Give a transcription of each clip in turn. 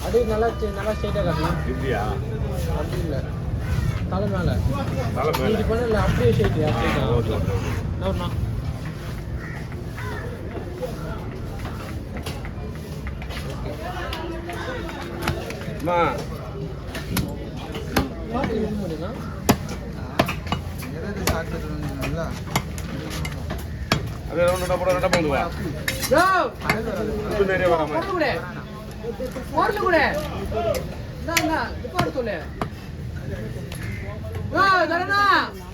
அது நல்லா ஸ்ட்ரைட்டாக காட்டணும். இப்படியா? அப்படி இல்லை, தலை மேலே இது பண்ணல, அப்படியே ஸ்ட்ரைட்டு. Okay okay. நவுண்ணா அம்மா முடியுமா? அதே ரெண்டு போட ரெண்டா போடுவா நிறைய வராம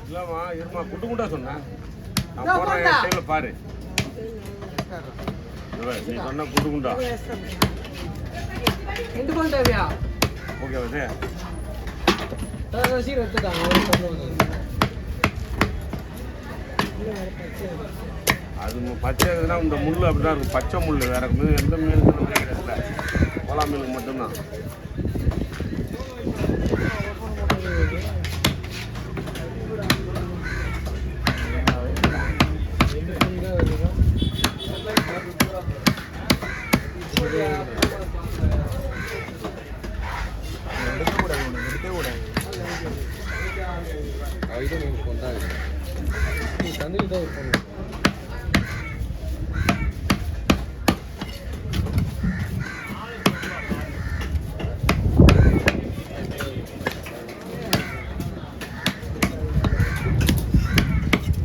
இல்லம்மா இருமா குட்டு குட்டா சொன்னேன் நான் போறேன் டைம்ல பாரு நீ சொன்ன குட்டு குண்டா ஓகே வந்து சீர் எடுத்துட்டாங்க. அது பச்சை இருக்குதுன்னா இந்த முள் அப்படிதான் இருக்கும், பச்சை முள். வேற மீன் எந்த மீனுக்கு கிடையாது, கோலா மீனுக்கு மட்டும்தான். தண்ணியில் தான் இருக்கும்.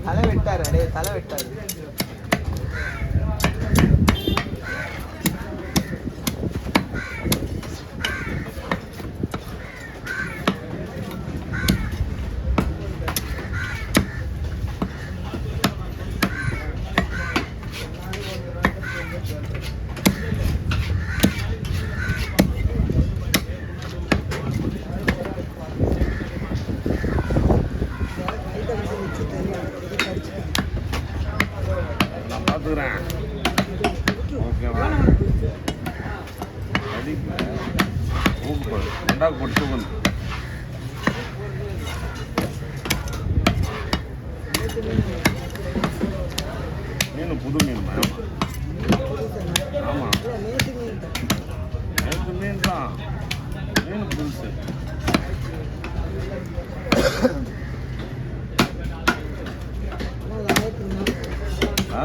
தலை வெட்டாரு, அடே தலை வெட்டாரு. நான் பார்த்துக்கிறேன். ஓகேவா? அடிக்கல சூப்பர். ரெண்டாவது போட்டு தூக்கணும். மீன் புது மீன் ஆமாம், நேற்று மீன் தான். மீன் புதுசு. ஆ